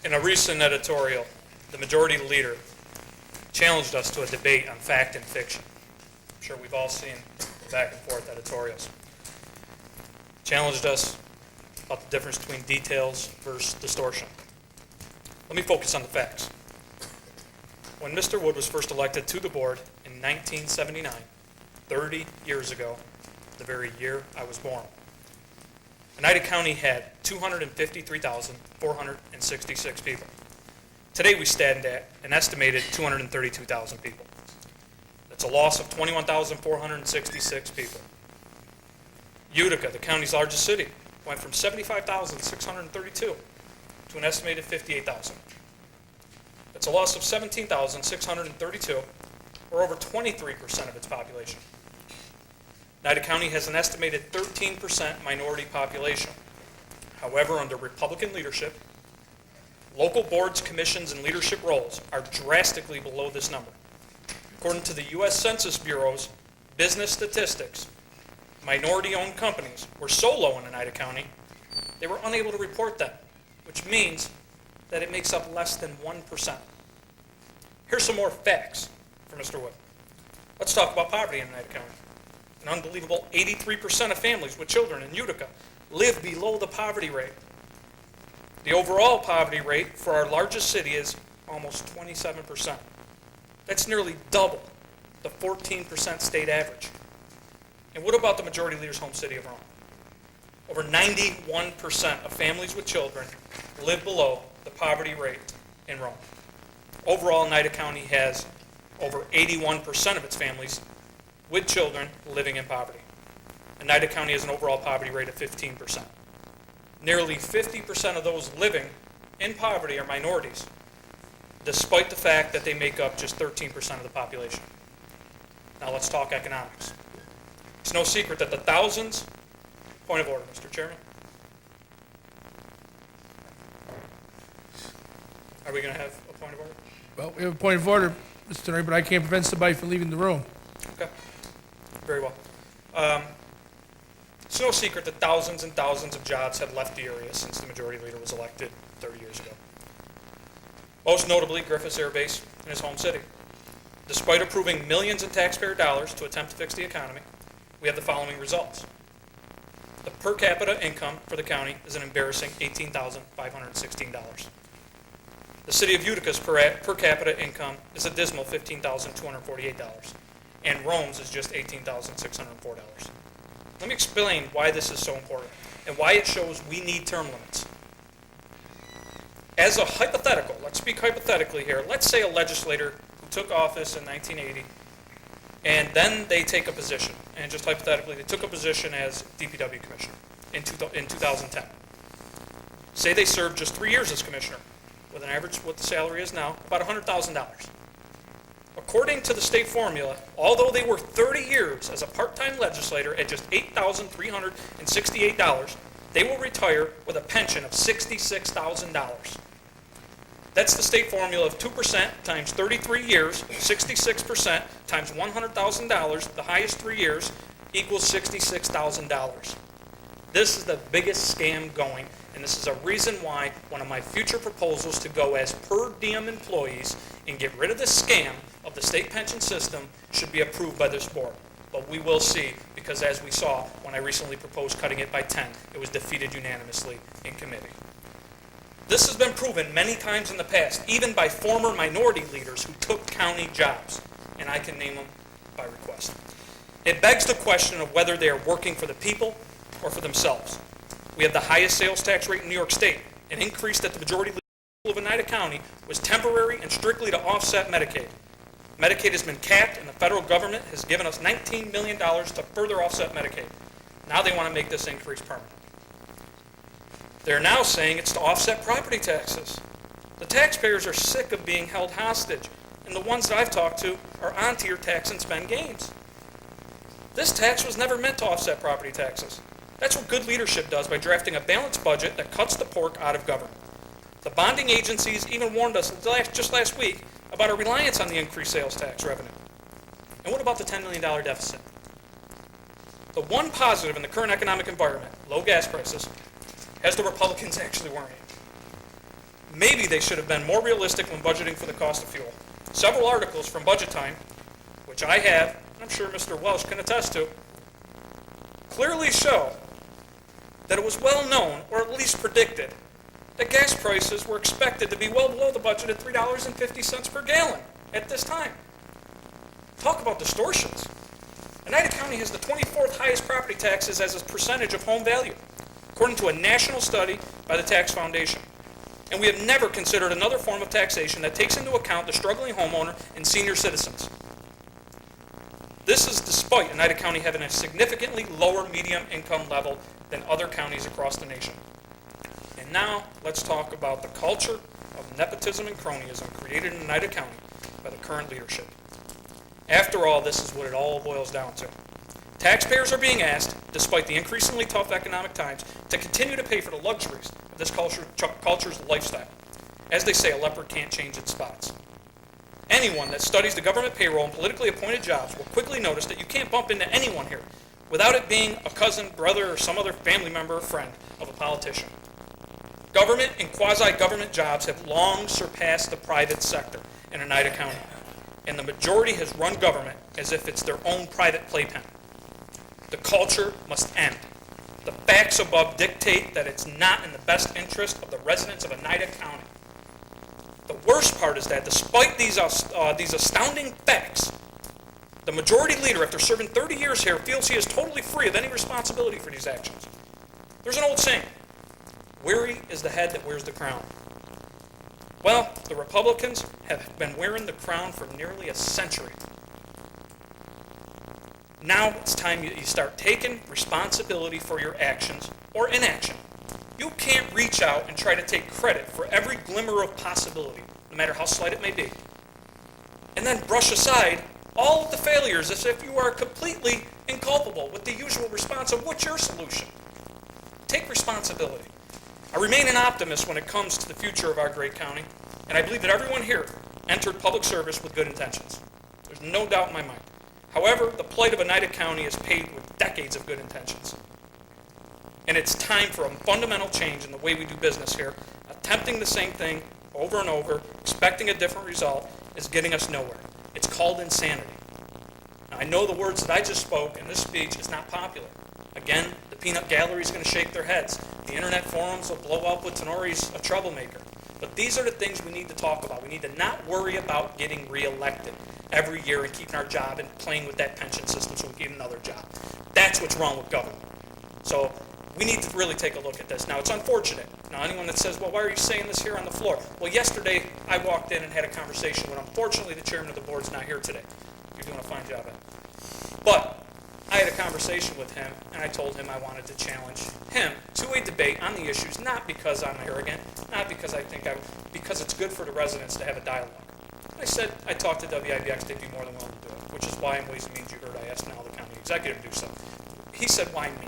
In a recent editorial, the majority leader challenged us to a debate on fact and fiction. I'm sure we've all seen the back and forth editorials. Challenged us about the difference between details versus distortion. Let me focus on the facts. When Mr. Wood was first elected to the board in 1979, 30 years ago, the very year I was born, Oneida County had 253,466 people. Today we stand at an estimated 232,000 people. That's a loss of 21,466 people. Utica, the county's largest city, went from 75,632 to an estimated 58,000. That's a loss of 17,632, or over 23% of its population. Oneida County has an estimated 13% minority population. However, under Republican leadership, local boards, commissions, and leadership roles are drastically below this number. According to the U.S. Census Bureau's business statistics, minority-owned companies were so low in Oneida County, they were unable to report them, which means that it makes up less than 1%. Here's some more facts for Mr. Wood. Let's talk about poverty in Oneida County. An unbelievable 83% of families with children in Utica live below the poverty rate. The overall poverty rate for our largest city is almost 27%. That's nearly double the 14% state average. And what about the majority leader's home city of Rome? Over 91% of families with children live below the poverty rate in Rome. Overall, Oneida County has over 81% of its families with children living in poverty. Oneida County has an overall poverty rate of 15%. Nearly 50% of those living in poverty are minorities, despite the fact that they make up just 13% of the population. Now let's talk economics. It's no secret that the thousands... Point of order, Mr. Chairman. Are we going to have a point of order? Well, we have a point of order, Mr. Tanoury, but I can't prevent somebody from leaving the room. Okay. Very well. It's no secret that thousands and thousands of jobs have left the area since the majority leader was elected 30 years ago. Most notably, Griffiths Air Base in his home city. Despite approving millions in taxpayer dollars to attempt to fix the economy, we have the following results. The per capita income for the county is an embarrassing $18,516. The city of Utica's per capita income is a dismal $15,248. And Rome's is just $18,604. Let me explain why this is so important and why it shows we need term limits. As a hypothetical, let's speak hypothetically here. Let's say a legislator who took office in 1980 and then they take a position, and just hypothetically, they took a position as DPW commissioner in 2010. Say they served just 3 years as commissioner, with an average, what the salary is now, about $100,000. According to the state formula, although they were 30 years as a part-time legislator at just $8,368, they will retire with a pension of $66,000. That's the state formula of 2% times 33 years, 66% times $100,000, the highest 3 years, equals $66,000. This is the biggest scam going, and this is a reason why one of my future proposals to go as per diem employees and get rid of this scam of the state pension system should be approved by this board. But we will see, because as we saw when I recently proposed cutting it by 10, it was defeated unanimously in committee. This has been proven many times in the past, even by former minority leaders who took county jobs, and I can name them by request. It begs the question of whether they are working for the people or for themselves. We have the highest sales tax rate in New York State, an increase that the majority leader of Oneida County was temporary and strictly to offset Medicaid. Medicaid has been capped, and the federal government has given us $19 million to further offset Medicaid. Now they want to make this increase permanent. They're now saying it's to offset property taxes. The taxpayers are sick of being held hostage, and the ones that I've talked to are onto your tax and spend games. This tax was never meant to offset property taxes. That's what good leadership does by drafting a balanced budget that cuts the pork out of government. The bonding agencies even warned us just last week about our reliance on the increased sales tax revenue. And what about the $10 million deficit? The one positive in the current economic environment, low gas prices, has the Republicans actually worrying. Maybe they should have been more realistic when budgeting for the cost of fuel. Several articles from Budget Time, which I have, and I'm sure Mr. Welsh can attest to, clearly show that it was well known, or at least predicted, that gas prices were expected to be well below the budget at $3.50 per gallon at this time. Talk about distortions. Oneida County has the 24th highest property taxes as a percentage of home value, according to a national study by the Tax Foundation. And we have never considered another form of taxation that takes into account the struggling homeowner and senior citizens. This is despite Oneida County having a significantly lower median income level than other counties across the nation. And now, let's talk about the culture of nepotism and cronyism created in Oneida County by the current leadership. After all, this is what it all boils down to. Taxpayers are being asked, despite the increasingly tough economic times, to continue to pay for the luxuries of this culture's lifestyle. As they say, a leopard can't change its spots. Anyone that studies the government payroll and politically appointed jobs will quickly notice that you can't bump into anyone here without it being a cousin, brother, or some other family member or friend of a politician. Government and quasi-government jobs have long surpassed the private sector in Oneida County, and the majority has run government as if it's their own private playpen. The culture must end. The facts above dictate that it's not in the best interest of the residents of Oneida County. The worst part is that despite these astounding facts, the majority leader, after serving 30 years here, feels he is totally free of any responsibility for these actions. There's an old saying, weary is the head that wears the crown. Well, the Republicans have been wearing the crown for nearly a century. Now it's time you start taking responsibility for your actions or inaction. You can't reach out and try to take credit for every glimmer of possibility, no matter how slight it may be, and then brush aside all of the failures as if you are completely inculpable with the usual response of what's your solution? Take responsibility. I remain an optimist when it comes to the future of our great county, and I believe that everyone here entered public service with good intentions. There's no doubt in my mind. However, the plight of Oneida County is paved with decades of good intentions. And it's time for a fundamental change in the way we do business here. Attempting the same thing over and over, expecting a different result, is getting us nowhere. It's called insanity. Now, I know the words that I just spoke in this speech is not popular. Again, the peanut gallery is going to shake their heads. The internet forums will blow up with Tanoury's a troublemaker. But these are the things we need to talk about. We need to not worry about getting reelected every year and keeping our job and playing with that pension system so we can get another job. That's what's wrong with government. So we need to really take a look at this. Now, it's unfortunate. Now, anyone that says, well, why are you saying this here on the floor? Well, yesterday I walked in and had a conversation with, unfortunately, the chairman of the board's not here today. You're doing a fine job at it. But I had a conversation with him, and I told him I wanted to challenge him to a debate on the issues, not because I'm arrogant, not because because it's good for the residents to have a dialogue. I said I talked to WIBX, they'd be more than willing to do it, which is why in Ways and Means you heard I asked now the county executive to do so. He said, why me?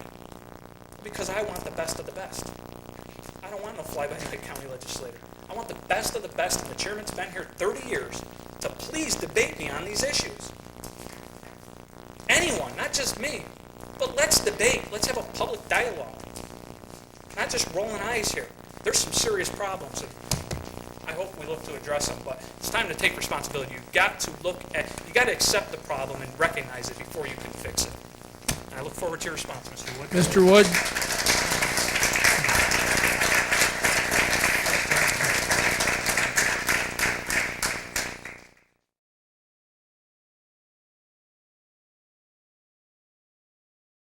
Because I want the best of the best. I don't want no fly-by-night county legislator. I want the best of the best, and the chairman's been here 30 years, to please debate me on these issues. Anyone, not just me, but let's debate. Let's have a public dialogue. Not just rolling eyes here. There's some serious problems, and I hope we look to address them, but it's time to take responsibility. You got to accept the problem and recognize it before you can fix it. And I look forward to your response, Mr. Wood. Mr. Wood?